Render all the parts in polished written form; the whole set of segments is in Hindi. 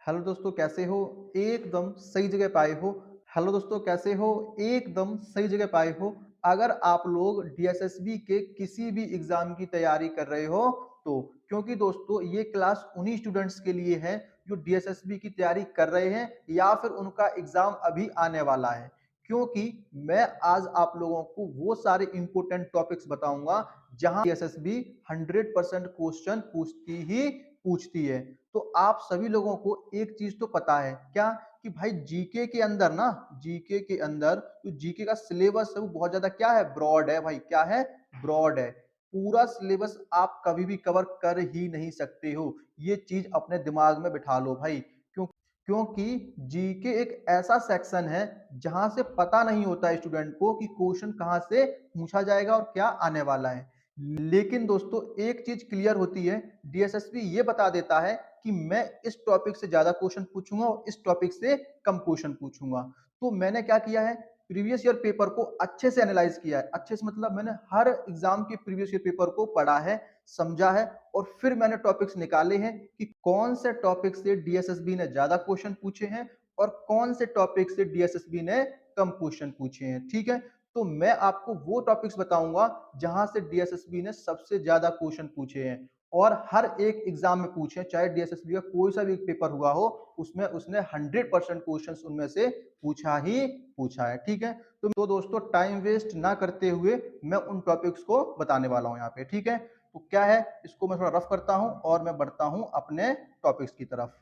हेलो दोस्तों, कैसे हो? एकदम सही जगह पे आए हो। हेलो दोस्तों, कैसे हो? एकदम सही जगह पे आए हो। अगर आप लोग डीएसएसबी के किसी भी एग्जाम की तैयारी कर रहे हो तो क्योंकि दोस्तों ये क्लास उन्हीं स्टूडेंट्स के लिए है जो डीएसएसबी की तैयारी कर रहे हैं या फिर उनका एग्जाम अभी आने वाला है। क्योंकि मैं आज आप लोगों को वो सारे इंपॉर्टेंट टॉपिक्स बताऊंगा जहां डीएसएसबी 100% क्वेश्चन पूछती ही पूछती है। तो आप सभी लोगों को एक चीज तो पता है क्या, कि भाई जीके के अंदर ना, जीके के अंदर जो जीके का सिलेबस है वो बहुत ज्यादा क्या है, ब्रॉड है भाई। क्या है? ब्रॉड है। पूरा सिलेबस आप कभी भी कवर कर ही नहीं सकते हो। ये चीज अपने दिमाग में बिठा लो भाई। क्यों? क्योंकि जीके एक ऐसा सेक्शन है जहां से पता नहीं होता है स्टूडेंट को कि क्वेश्चन कहां से पूछा जाएगा और क्या आने वाला है। लेकिन दोस्तों एक चीज क्लियर होती है, डीएसएसपी ये बता देता है कि मैं इस टॉपिक से ज्यादा क्वेश्चन पूछूंगा और इस टॉपिक से कम क्वेश्चन पूछूंगा। तो मैंने क्या किया है, प्रीवियस ईयर पेपर को अच्छे से एनालाइज किया है। अच्छे से मतलब मैंने हर एग्जाम के प्रीवियस ईयर पेपर को पढ़ा है, समझा है, और फिर मैंने टॉपिक्स निकाले हैं कि कौन से टॉपिक से डीएसएसबी ने ज्यादा क्वेश्चन पूछे हैं और कौन से टॉपिक से डीएसएसबी ने कम क्वेश्चन पूछे हैं। ठीक है, तो मैं आपको वो टॉपिक्स बताऊंगा जहां से डीएसएसबी ने सबसे ज्यादा क्वेश्चन पूछे हैं और हर एक एग्जाम में पूछे, चाहे डीएसएसबी का कोई सा भी पेपर हुआ हो उसमें उसने 100% क्वेश्चन उनमें से पूछा ही पूछा है। ठीक है, तो दोस्तों टाइम वेस्ट ना करते हुए मैं उन टॉपिक्स को बताने वाला हूं यहाँ पे। ठीक है, तो क्या है, इसको मैं थोड़ा रफ करता हूं और मैं बढ़ता हूं अपने टॉपिक्स की तरफ।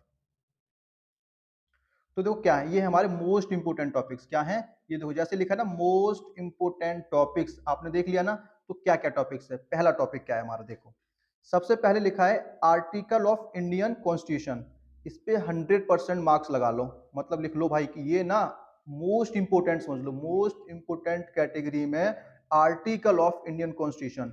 तो देखो क्या है, ये हमारे मोस्ट इंपोर्टेंट टॉपिक्स क्या हैं। ये देखो जैसे लिखा है ना, मोस्ट इंपोर्टेंट टॉपिक्स, आपने देख लिया ना। तो क्या क्या टॉपिक्स है, पहला टॉपिक क्या है हमारा, देखो सबसे पहले लिखा है आर्टिकल ऑफ इंडियन कॉन्स्टिट्यूशन। इस पे 100% मार्क्स लगा लो। मतलब लिख लो भाई कि ये ना मोस्ट इंपोर्टेंट समझ लो, मोस्ट इंपोर्टेंट कैटेगरी में आर्टिकल ऑफ इंडियन कॉन्स्टिट्यूशन।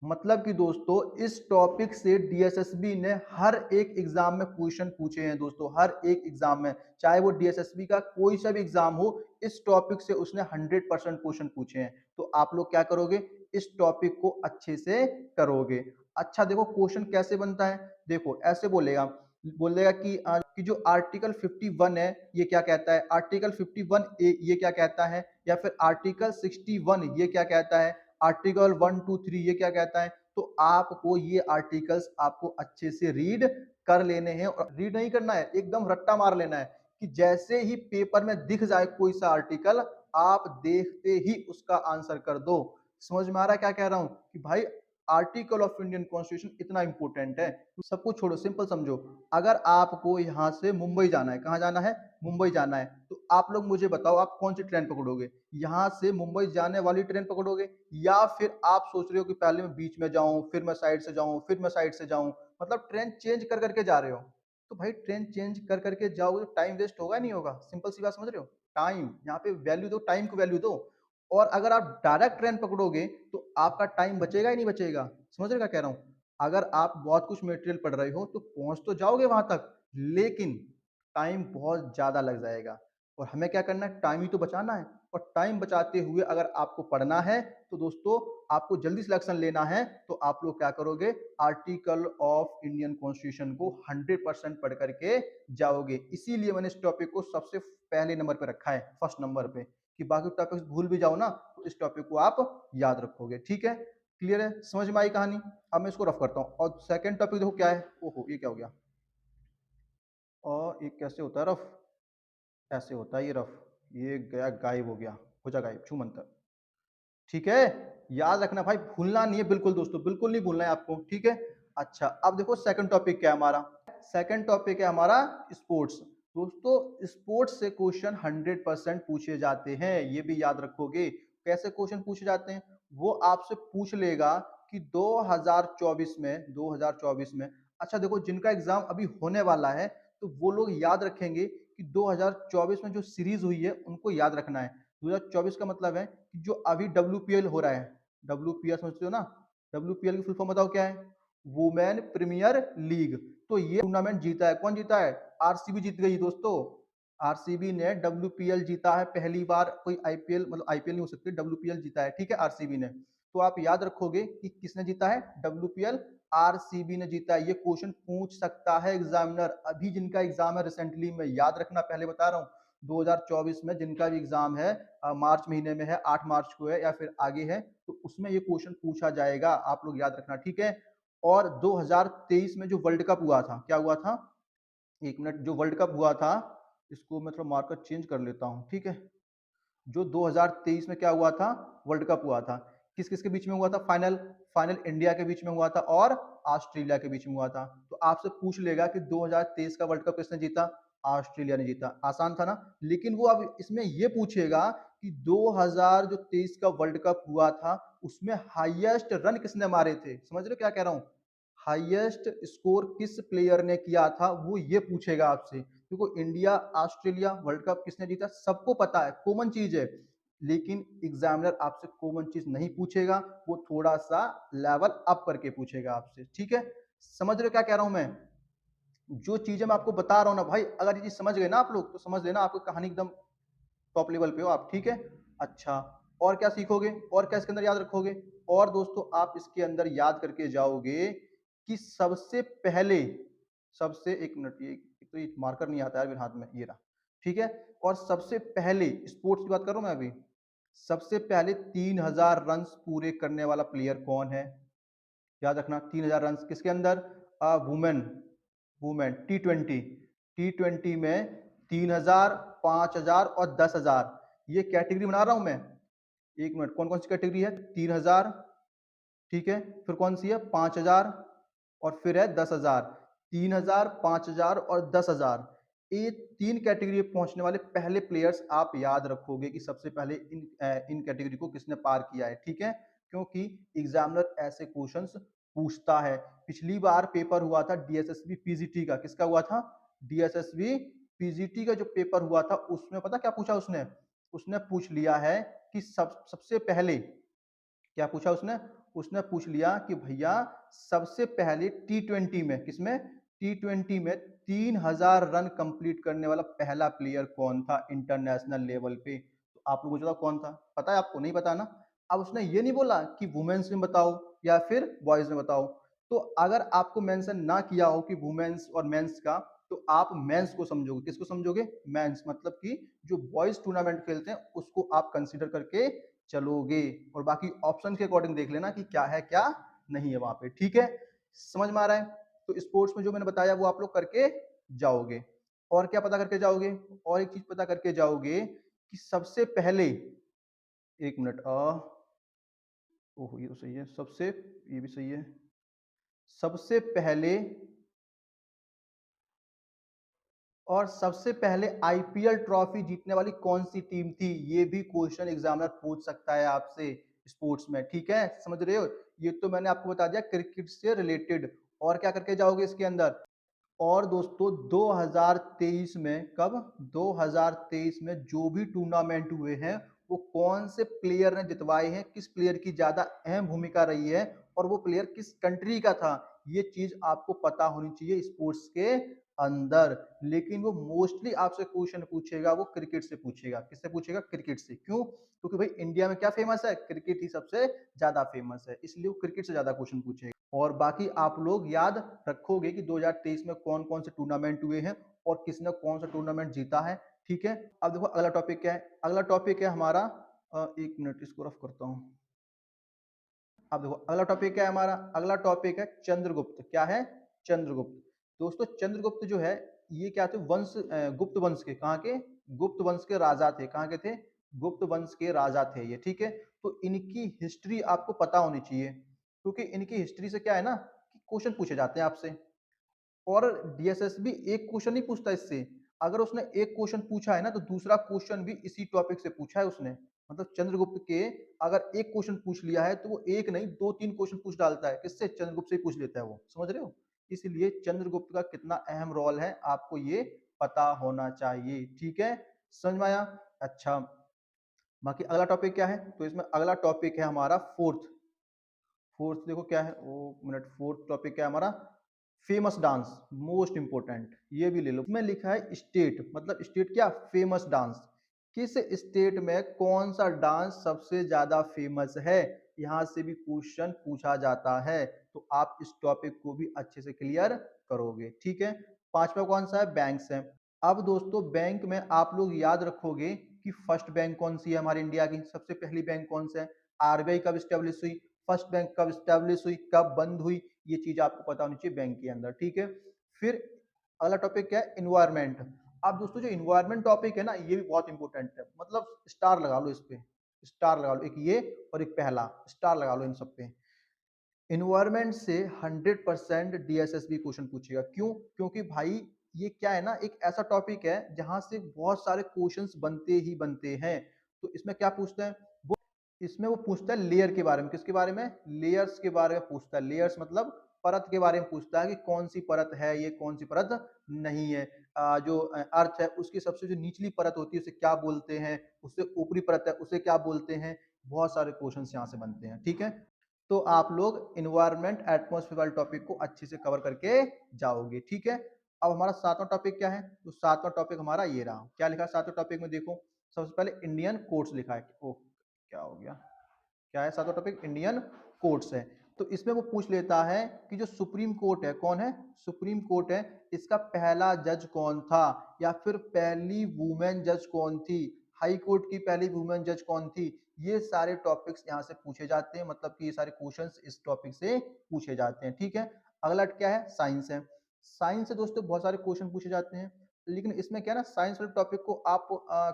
मतलब कि दोस्तों इस टॉपिक से डीएसएसबी ने हर एक एग्जाम में क्वेश्चन पूछे हैं दोस्तों, हर एक एग्जाम में, चाहे वो डीएसएसबी का कोई सा भी एग्जाम हो, इस टॉपिक से उसने 100% क्वेश्चन पूछे हैं। तो आप लोग क्या करोगे, इस टॉपिक को अच्छे से करोगे। अच्छा देखो क्वेश्चन कैसे बनता है, देखो ऐसे बोलेगा, बोलेगा कि जो आर्टिकल 51 है ये क्या कहता है, आर्टिकल 51 ए ये क्या कहता है, या फिर आर्टिकल 61 ये क्या कहता है, आर्टिकल 1 2 3 ये क्या कहता है। तो आपको ये आर्टिकल्स आपको अच्छे से रीड कर लेने हैं, और रीड नहीं करना है, एकदम रट्टा मार लेना है कि जैसे ही पेपर में दिख जाए कोई सा आर्टिकल, आप देखते ही उसका आंसर कर दो। समझ में आ रहा है क्या कह रहा हूं, कि भाई आर्टिकल ऑफ इंडियन कॉन्स्टिट्यूशन इतना इंपॉर्टेंट है। तो सब कुछ छोड़ो, सिंपल समझो। अगर आपको यहां से मुंबई जाना है, कहां जाना है, मुंबई जाना है, तो आप लोग मुझे बताओ आप कौन सी ट्रेन पकड़ोगे, यहाँ से मुंबई जाने वाली ट्रेन पकड़ोगे, या फिर आप सोच रहे हो कि पहले मैं बीच में जाऊं, फिर मैं साइड से जाऊं, फिर मैं साइड से जाऊं, मतलब ट्रेन चेंज कर करके जा रहे हो। तो भाई ट्रेन चेंज कर करके जाओगे तो टाइम वेस्ट होगा नहीं होगा, सिंपल सी बात समझ रहे हो। टाइम यहाँ पे वैल्यू दो, टाइम को वैल्यू दो। और अगर आप डायरेक्ट ट्रेन पकड़ोगे तो आपका टाइम बचेगा ही नहीं बचेगा। समझ रहे हो क्या कह रहा हूँ, अगर आप बहुत कुछ मटेरियल पढ़ रहे हो तो पहुंच तो जाओगे वहां तक, लेकिन टाइम बहुत ज्यादा लग जाएगा। और हमें क्या करना है, टाइम ही तो बचाना है। और टाइम बचाते हुए अगर आपको पढ़ना है तो दोस्तों आपको जल्दी सिलेक्शन लेना है, तो आप लोग क्या करोगे, आर्टिकल ऑफ इंडियन कॉन्स्टिट्यूशन को 100% पढ़ करके जाओगे। इसीलिए मैंने इस टॉपिक को सबसे पहले नंबर पे रखा है, फर्स्ट नंबर पे, कि बाकी टॉपिक्स भूल भी जाओ ना तो इस टॉपिक को आप याद रखोगे। ठीक है, क्लियर है, समझ में आई कहानी। अब मैं इसको रफ करता हूँ। और सेकंड टॉपिक देखो क्या है, ओहो ये क्या हो गया, और ये कैसे होता है रफ, ऐसे होता है ये रफ, ये गया गायब हो गया, हो जा गायब, छू मंतर। ठीक है, याद रखना भाई, भूलना नहीं है बिल्कुल दोस्तों, बिल्कुल नहीं भूलना है आपको। ठीक है, अच्छा अब देखो सेकंड टॉपिक क्या है हमारा, सेकंड टॉपिक है हमारा स्पोर्ट्स। दोस्तों स्पोर्ट्स से क्वेश्चन 100% पूछे जाते हैं, ये भी याद रखोगे। कैसे क्वेश्चन पूछे जाते हैं, वो आपसे पूछ लेगा कि 2024 में, 2024 में, अच्छा देखो जिनका एग्जाम अभी होने वाला है तो वो लोग याद रखेंगे कि 2024 में जो सीरीज हुई है उनको याद रखना है। 2024 का मतलब है कि जो अभी डब्ल्यूपीएल हो रहा है, डब्ल्यूपीएल समझते हो ना, डब्ल्यूपीएल की फुल फॉर्म बताओ क्या है, वुमेन प्रीमियर लीग। तो ये टूर्नामेंट जीता है, कौन जीता है, आरसीबी जीत गई दोस्तों। आरसीबी ने डब्ल्यूपीएल जीता है पहली बार, कोई आईपीएल मतलब आईपीएल नहीं हो सकती, डब्ल्यूपीएल जीता है। ठीक है, आरसीबी ने। तो आप याद रखोगे कि किसने जीता है, डब्ल्यूपीएल, आरसीबी ने जीता है। ये क्वेश्चन पूछ सकता है एग्जामिनर, अभी जिनका एग्जाम है रिसेंटली में, याद रखना पहले बता रहा हूँ, 2024 में जिनका भी एग्जाम है, मार्च महीने में है, 8 मार्च को है या फिर आगे है, तो उसमें ये क्वेश्चन पूछा जाएगा, आप लोग याद रखना, ठीक है। और 2023 में जो वर्ल्ड कप हुआ था, क्या हुआ था, एक मिनट, जो वर्ल्ड कप हुआ था, इसको मैं थोड़ा मार्कर चेंज कर लेता हूँ, ठीक है। जो 2023 में क्या हुआ था, वर्ल्ड कप हुआ था, किस किस के बीच में हुआ था, फाइनल, फाइनल इंडिया के बीच में हुआ था और ऑस्ट्रेलिया के बीच में हुआ था। तो आपसे पूछ लेगा कि 2023 का वर्ल्ड कप किसने जीता, ऑस्ट्रेलिया ने जीता, आसान था ना। लेकिन वो अब इसमें ये पूछेगा कि 2023 का वर्ल्ड कप हुआ था, उसमें हाईएस्ट रन किसने मारे थे, समझ रहे हो क्या कह रहा हूँ, हाईएस्ट स्कोर किस प्लेयर ने किया था, वो ये पूछेगा आपसे। देखो इंडिया ऑस्ट्रेलिया वर्ल्ड कप किसने जीता सबको पता है, कॉमन चीज है, लेकिन एग्जामिनर आपसे कॉमन चीज नहीं पूछेगा, वो थोड़ा सा लेवल अप करके पूछेगा आपसे, ठीक है। समझ रहे हो क्या कह रहा हूं मैं, जो चीजें मैं आपको बता रहा हूं ना भाई, अगर ये चीज समझ गए ना आप लोग, तो समझ लेना आपको कहानी एकदम टॉप लेवल पे हो आप, ठीक है। अच्छा, और क्या सीखोगे, और क्या इसके अंदर याद रखोगे, और दोस्तों आप इसके अंदर याद करके जाओगे कि सबसे पहले, सबसे, एक मिनट, ये एक तो ये मार्कर नहीं आता है मेरे हाथ में, ये रहा, ठीक है। और सबसे पहले स्पोर्ट्स की बात कर रहा हूं मैं अभी, सबसे पहले 3000 रन पूरे करने वाला प्लेयर कौन है, याद रखना, 3000 रन किसके अंदर, वुमेन, वुमेन टी20, टी20 में 3000, 5000 और 10,000, ये कैटेगरी बना रहा हूं मैं, एक मिनट, कौन कौन सी कैटेगरी है, 3000, ठीक है, फिर कौन सी है 5000 और फिर है 10,000, 3000, 5000 और 10,000, ये तीन कैटेगरी में पहुंचने वाले पहले प्लेयर्स आप याद रखोगे कि सबसे पहले इन कैटेगरी को किसने पार किया है, ठीक है। क्योंकि एग्जामिनर ऐसे क्वेश्चंस पूछता है। पिछली बार पेपर हुआ था डीएसएसबी पीजीटी का, किसका हुआ था, डीएसएसबी पीजीटी का जो पेपर हुआ था, उसमें पता क्या पूछा उसने, उसने पूछ लिया है कि सबसे पहले, क्या पूछा उसने, उसने पूछ लिया कि भैया सबसे पहले टी20 में, किसमें, टी20 में 3000 रन कंप्लीट करने वाला पहला प्लेयर कौन था इंटरनेशनल लेवल पे, तो आप लोगों को पता कौन था, पता है आपको, नहीं पता ना। अब उसने ये नहीं बोला कि वुमेन्स में बताओ या फिर बॉयज में बताओ, तो अगर आपको मेंशन ना किया हो कि वुमेन्स और मेंस का, तो आप मेंस को समझोगे, किसको समझोगे, मेंस, मतलब कि जो बॉयज टूर्नामेंट खेलते हैं उसको आप कंसीडर करके चलोगे, और बाकी ऑप्शन के अकॉर्डिंग देख लेना कि क्या है क्या नहीं है वहां पे, ठीक है। समझ में आ रहा है, तो स्पोर्ट्स में जो मैंने बताया वो आप लोग करके जाओगे। और क्या पता करके जाओगे, और एक चीज पता करके जाओगे कि सबसे पहले, एक मिनट, ओह ये तो सही है, सबसे, ये भी सही है, सबसे पहले, और सबसे पहले आईपीएल ट्रॉफी जीतने वाली कौन सी टीम थी, ये भी क्वेश्चन एग्जामिनर पूछ सकता है आपसे स्पोर्ट्स में, ठीक है, समझ रहे हो। ये तो मैंने आपको बता दिया क्रिकेट से रिलेटेड, और क्या करके जाओगे इसके अंदर, और दोस्तों 2023 में, कब, 2023 में जो भी टूर्नामेंट हुए हैं, वो कौन से प्लेयर ने जितवाए हैं, किस प्लेयर की ज्यादा अहम भूमिका रही है, और वो प्लेयर किस कंट्री का था, ये चीज आपको पता होनी चाहिए स्पोर्ट्स के अंदर। लेकिन वो मोस्टली आपसे क्वेश्चन पूछेगा, वो क्रिकेट से पूछेगा, किससे पूछेगा, क्रिकेट से, क्यों, क्योंकि भाई इंडिया में क्या फेमस है, क्रिकेट ही सबसे ज्यादा फेमस है, इसलिए वो क्रिकेट से ज्यादा क्वेश्चन पूछेगा। और बाकी आप लोग याद रखोगे कि 2023 में कौन कौन से टूर्नामेंट हुए हैं और किसने कौन सा टूर्नामेंट जीता है, ठीक है। अब देखो अगला टॉपिक क्या है, अगला टॉपिक है हमारा, एक मिनट इसको रफ करता हूं। अब देखो अगला टॉपिक क्या है हमारा, अगला टॉपिक है चंद्रगुप्त, क्या है, चंद्रगुप्त। दोस्तों चंद्रगुप्त जो है, ये क्या थे, वंश, गुप्त वंश के, कहाँ के, गुप्त वंश के राजा थे, कहाँ के थे, गुप्त वंश के राजा थे ये, ठीक है। तो इनकी हिस्ट्री आपको पता होनी चाहिए, क्योंकि इनकी हिस्ट्री से क्या है ना कि क्वेश्चन पूछे जाते हैं आपसे, और डीएसएसबी एक क्वेश्चन नहीं पूछता इससे, अगर उसने एक क्वेश्चन पूछा है ना, तो दूसरा क्वेश्चन भी इसी टॉपिक से पूछा है उसने, मतलब चंद्रगुप्त के अगर एक क्वेश्चन पूछ लिया है, तो वो एक नहीं दो तीन क्वेश्चन पूछ डालता है, किससे, चंद्रगुप्त से ही पूछ लेता है वो, समझ रहे हो। इसलिए चंद्रगुप्त का कितना अहम रोल है आपको ये पता होना चाहिए, ठीक है, समझ में आया। अच्छा, बाकी अगला टॉपिक क्या है, तो इसमें अगला टॉपिक है हमारा फोर्थ, फोर्थ देखो क्या है, वो मिनट, फोर्थ टॉपिक क्या है हमारा, फेमस डांस, मोस्ट इंपोर्टेंट, ये भी ले लो, इसमें लिखा है स्टेट, मतलब स्टेट क्या, फेमस डांस, किस स्टेट में कौन सा डांस सबसे ज्यादा फेमस है, यहां से भी क्वेश्चन पूछा जाता है, तो आप इस टॉपिक को भी अच्छे से क्लियर करोगे। ठीक है, पांचवा कौन सा है? बैंक्स है। अब दोस्तों बैंक में आप लोग याद रखोगे कि फर्स्ट बैंक कौन सी है हमारे इंडिया की, सबसे पहली बैंक कौन सा है, आरबीआई कब स्टेब्लिश हुई, फर्स्ट बैंक कब स्टेब्लिश हुई, कब बंद हुई, ये चीज आपको पता होनी चाहिए बैंक के अंदर। ठीक है, फिर अगला टॉपिक क्या है? इन्वायरमेंट। अब दोस्तों जो इन्वायरमेंट टॉपिक है ना, ये भी बहुत इंपॉर्टेंट है, मतलब स्टार लगा लो इस पे, स्टार लगा लो, एक ये और एक पहला, स्टार लगा लो इन सब पे। इन्वायरमेंट से 100% डीएसएसबी क्वेश्चन पूछेगा। क्यों? क्योंकि भाई ये क्या है ना, एक ऐसा टॉपिक है जहां से बहुत सारे क्वेश्चंस बनते ही बनते हैं। तो इसमें क्या पूछते हैं वो, इसमें वो पूछता है लेयर के बारे में। किसके बारे में? लेयर्स के बारे में पूछता है। लेयर्स मतलब परत के बारे में पूछता है कि कौन सी परत है ये, कौन सी परत नहीं है। जो अर्थ है उसकी सबसे जो निचली परत होती है उसे क्या बोलते हैं, उससे ऊपरी परत है उसे क्या बोलते हैं। बहुत सारे क्वेश्चंस यहाँ से बनते हैं। ठीक है, तो आप लोग इन्वायरमेंट एटमॉस्फेयर वाले टॉपिक को अच्छे से कवर करके जाओगे। ठीक है, अब हमारा सातवां टॉपिक क्या है? तो सातवां टॉपिक हमारा ये रहा। क्या लिखा है सातवें टॉपिक में? देखो, सबसे पहले इंडियन कोर्ट्स लिखा है। ओ क्या हो गया, क्या है सातवां टॉपिक? इंडियन कोर्ट्स है। तो इसमें वो पूछ लेता है कि जो सुप्रीम कोर्ट है, कौन है? सुप्रीम कोर्ट है, इसका पहला जज कौन था, या फिर पहली वुमेन जज कौन थी, हाई कोर्ट की पहली वुमेन जज कौन थी। ये सारे टॉपिक्स यहाँ से पूछे जाते हैं, मतलब कि ये सारे क्वेश्चंस इस टॉपिक से पूछे जाते हैं। ठीक है, अगला क्या है? साइंस है। साइंस से दोस्तों बहुत सारे क्वेश्चन पूछे जाते हैं, लेकिन इसमें क्या है ना, साइंस वाले टॉपिक को आप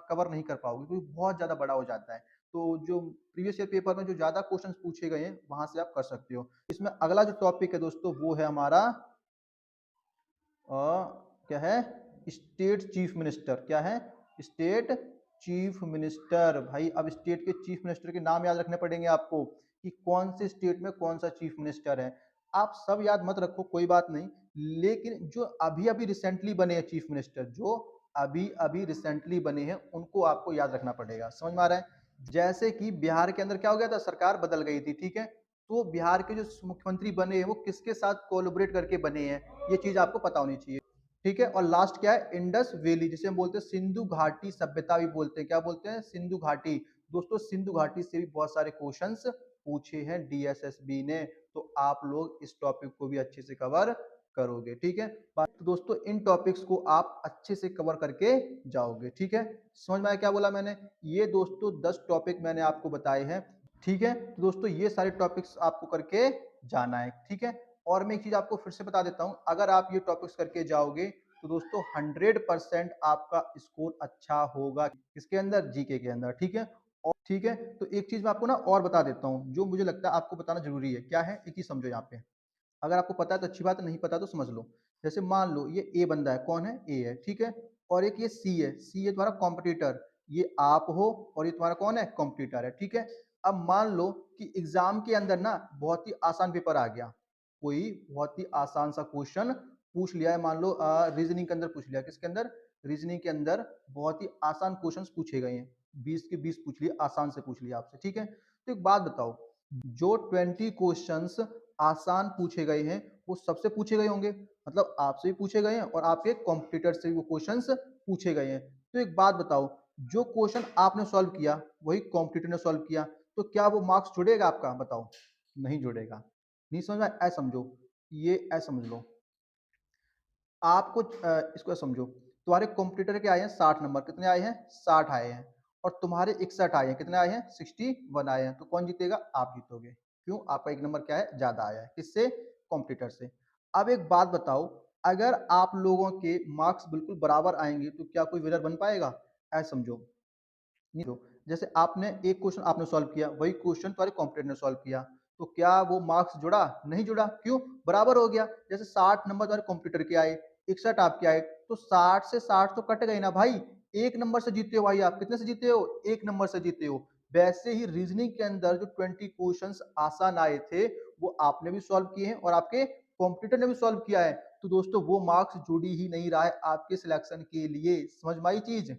कवर नहीं कर पाओगे क्योंकि बहुत ज्यादा बड़ा हो जाता है। तो जो प्रीवियस ईयर पेपर में जो ज्यादा क्वेश्चंस पूछे गए हैं वहां से आप कर सकते हो। इसमें अगला जो टॉपिक है दोस्तों वो है हमारा क्या है? State chief minister. क्या है? State chief minister. भाई अब स्टेट के चीफ मिनिस्टर के नाम याद रखने पड़ेंगे आपको कि कौन से स्टेट में कौन सा चीफ मिनिस्टर है। आप सब याद मत रखो, कोई बात नहीं, लेकिन जो अभी अभी रिसेंटली बने हैं चीफ मिनिस्टर, जो अभी अभी रिसेंटली बने हैं उनको आपको याद रखना पड़ेगा। समझ में आ रहा है? जैसे कि बिहार के अंदर क्या हो गया था, सरकार बदल गई थी। ठीक है, तो बिहार के जो मुख्यमंत्री बने हैं वो किसके साथ कोलैबोरेट करके बने हैं, ये चीज आपको पता होनी चाहिए। ठीक है, और लास्ट क्या है? इंडस वैली, जिसे हम बोलते हैं सिंधु घाटी सभ्यता भी बोलते हैं। क्या बोलते हैं? सिंधु घाटी। दोस्तों सिंधु घाटी से भी बहुत सारे क्वेश्चंस पूछे हैं डीएसएसबी ने, तो आप लोग इस टॉपिक को भी अच्छे से कवर करोगे। ठीक है, तो दोस्तों इन टॉपिक्स को आप अच्छे से कवर करके जाओगे। ठीक है, समझ में आया क्या बोला मैंने? ये दोस्तों 10 टॉपिक मैंने आपको बताए हैं। ठीक है, तो दोस्तों ये सारे टॉपिक्स आपको करके जाना है। ठीक है, और मैं एक चीज आपको फिर से बता देता हूं, अगर आप ये टॉपिक्स करके जाओगे तो दोस्तों 100% आपका स्कोर अच्छा होगा इसके अंदर, जीके के अंदर। ठीक है, और ठीक है, तो एक चीज मैं आपको ना और बता देता हूँ जो मुझे लगता है आपको बताना जरूरी है। क्या है? एक ही समझो यहाँ पे, अगर आपको पता है तो अच्छी बात है, नहीं पता तो समझ लो। जैसे मान लो ये ए बंदा है, कौन है? ए है। ठीक है, और एक ये सी है, सी है तुम्हारा कॉम्पिटिटर, ये आप हो, और ये तुम्हारा कौन है? कॉम्पिटिटर है। ठीक है, अब मान लो कि एग्जाम के अंदर ना बहुत ही आसान पेपर आ गया, कोई बहुत ही आसान सा क्वेश्चन पूछ लिया है, मान लो रीजनिंग के अंदर पूछ लिया। किसके अंदर? रीजनिंग के अंदर बहुत ही आसान क्वेश्चन पूछे गए हैं, 20 के 20 पूछ लिए, आसान से पूछ लिया आपसे। ठीक है, तो एक बात बताओ, जो 20 क्वेश्चंस आसान पूछे गए हैं वो सबसे पूछे गए होंगे, मतलब आपसे भी पूछे गए हैं और आपके कॉम्पिटिटर से भी वो क्वेश्चंस पूछे गए हैं। तो एक बात बताओ, जो क्वेश्चन आपने सॉल्व किया वही कॉम्पिटिटर ने सॉल्व किया, तो क्या वो मार्क्स जुड़ेगा आपका? बताओ, नहीं जुड़ेगा। नहीं समझ में? ऐसा समझो, ये ऐसा समझ लो, आपको इसको समझो, तुम्हारे कॉम्पिटिटर के आए हैं 60 नंबर, कितने आए हैं? 60 आए हैं, और तुम्हारे 61 आए हैं, कितने आए हैं? 61 आए हैं, तो कौन जीतेगा? आप जीतोगे। क्यों? आपका एक नंबर क्या है? ज्यादा आया है। किससे? कॉम्पिटिटर से। अब एक बात बताओ, अगर आप लोगों के मार्क्स बिल्कुल बराबर आएंगे तो क्या कोई विनर बन पाएगा? ऐसा समझो, नहीं हो। जैसे आपने एक क्वेश्चन आपने सॉल्व किया, वही क्वेश्चन तुम्हारे कॉम्पिटिटर ने सॉल्व किया, तो क्या वो मार्क्स जुड़ा? नहीं जुड़ा। क्यों? बराबर हो गया। जैसे 60 नंबर तुम्हारे कॉम्पिटिटर के आए, 61 आपके आए, तो 60 से 60 तो कट गए ना भाई, एक नंबर से जीते हो भाई आप। कितने से जीते हो? एक नंबर से जीते हो। वैसे ही रीजनिंग के अंदर जो 20 क्वेश्चंस आसान आए थे वो आपने भी सॉल्व किए हैं और आपके कॉम्पिटिटर ने भी सॉल्व किया है, तो दोस्तों वो मार्क्स जुड़ी ही नहीं रहा है आपके सिलेक्शन के लिए। समझ में आई चीज?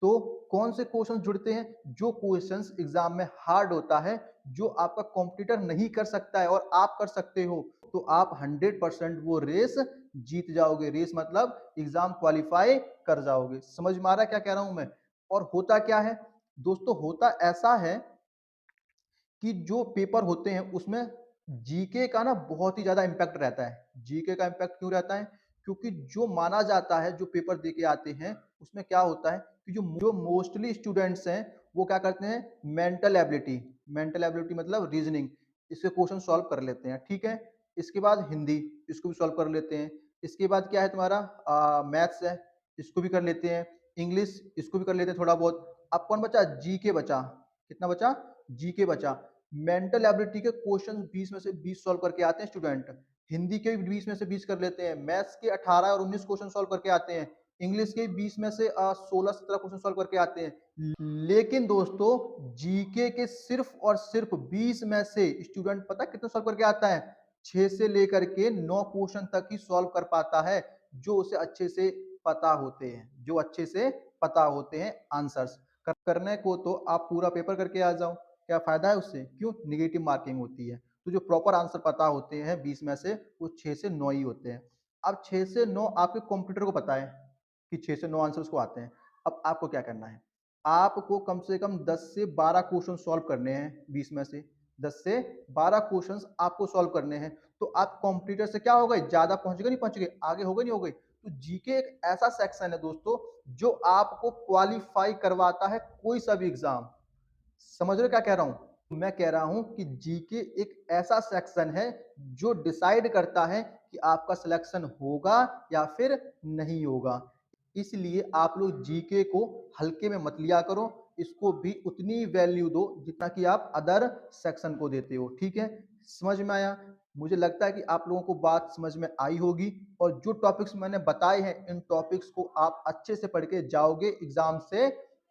तो कौन से क्वेश्चन जुड़ते हैं? जो क्वेश्चंस एग्जाम में हार्ड होता है, जो आपका कॉम्पिटिटर नहीं कर सकता है और आप कर सकते हो, तो आप 100% वो रेस जीत जाओगे। रेस मतलब एग्जाम क्वालिफाई कर जाओगे। समझ में आ रहा है क्या कह रहा हूं मैं? और होता क्या है दोस्तों, होता ऐसा है कि जो पेपर होते हैं उसमें जीके का ना बहुत ही ज़्यादा इम्पैक्ट रहता है। जीके का इम्पैक्ट क्यों रहता है? क्योंकि जो माना जाता है, जो पेपर दे के आते हैं, उसमें क्या होता है कि जो मोस्टली स्टूडेंट्स हैं, वो क्या करते हैं मेंटल एबिलिटी मतलब रीज़निंग, इसके क्वेश्चन सॉल्व कर लेते हैं, ठीक है? इसके बाद हिंदी, इसको भी सॉल्व कर लेते हैं। इसके बाद क्या है तुम्हारा मैथ्स है, इसको भी कर लेते हैं। इंग्लिश, इसको भी कर लेते हैं थोड़ा बहुत। अब कौन बचा? जीके बचा। कितना बचा? जीके बचा। मेंटल एबिलिटी के क्वेश्चन 20 में से 20 सॉल्व करके आते हैं स्टूडेंट। हिंदी के भी 20 में से 20 कर लेते हैं। मैथ्स के 18 और 19 क्वेश्चन सॉल्व करके आते हैं। इंग्लिश के 20 में से 16-17 क्वेश्चन सॉल्व करके आते हैं। लेकिन दोस्तों जीके के सिर्फ और सिर्फ 20 में से स्टूडेंट पता कितने सॉल्व करके आता है? 6 से लेकर के 9 क्वेश्चन तक ही सॉल्व कर पाता है, जो उसे अच्छे से पता होते हैं, जो अच्छे से पता होते हैं आंसर्स। करने को तो आप पूरा पेपर करके आ जाओ, क्या फ़ायदा है उससे? क्यों? नेगेटिव मार्किंग होती है। तो जो प्रॉपर आंसर पता होते हैं 20 में से, वो 6 से 9 ही होते हैं। अब 6 से 9 आपके कंप्यूटर को पता है कि 6 से 9 आंसर उसको आते हैं। अब आपको क्या करना है? आपको कम से कम 10 से 12 क्वेश्चन सॉल्व करने हैं 20 में से। 10 से 12 क्वेश्चंस आपको सॉल्व करने हैं। तो आप कंप्यूटर से क्या हो गए? ज़्यादा पहुँच गए, नहीं पहुँच गए? आगे हो गए, नहीं हो गए? तो जीके एक ऐसा सेक्शन है दोस्तों, जो आपको क्वालीफाई करवाता है कोई सा भी एग्ज़ाम। समझ रहे हो क्या कह रहा हूँ? मैं कह रहा हूँ कि जीके एक ऐसा सेक्शन है जो डिसाइड करता है कि आपका सिलेक्शन होगा या फिर नहीं होगा। इसलिए आप लोग जीके को हल्के में मत लिया करो, इसको भी उतनी वैल्यू दो जितना कि आप अदर सेक्शन को देते हो, ठीक है? समझ में आया? मुझे लगता है कि आप लोगों को बात समझ में आई होगी और जो टॉपिक्स मैंने बताए हैं, इन टॉपिक्स को आप अच्छे से पढ़ के जाओगे एग्ज़ाम से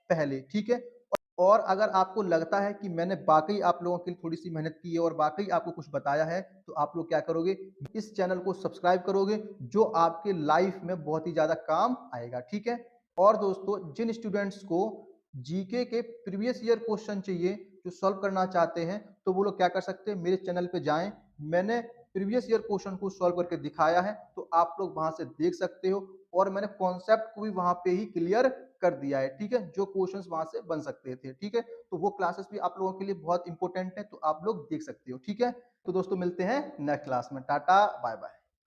पहले, ठीक है? और अगर आपको लगता है कि मैंने वाक़ई आप लोगों के लिए थोड़ी-सी मेहनत की है और वाक़ई आपको कुछ बताया है, तो आप लोग क्या करोगे, इस चैनल को सब्सक्राइब करोगे, जो आपके लाइफ़ में बहुत ही ज़्यादा काम आएगा, ठीक है? और दोस्तों, जिन स्टूडेंट्स को जीके के प्रीवियस ईयर क्वेश्चन चाहिए, जो सॉल्व करना चाहते हैं, तो वो लोग क्या कर सकते हैं, मेरे चैनल पे जाएँ। मैंने प्रीवियस ईयर क्वेश्चन को सॉल्व करके दिखाया है, तो आप लोग वहाँ से देख सकते हो और मैंने कॉन्सेप्ट को भी वहाँ पे ही क्लियर कर दिया है, ठीक है? जो क्वेश्चंस वहाँ से बन सकते थे, ठीक है? तो वो क्लासेस भी आप लोगों के लिए बहुत इंपॉर्टेंट है, तो आप लोग देख सकते हो, ठीक है? तो दोस्तों मिलते हैं नेक्स्ट क्लास में। टाटा, बाय-बाय।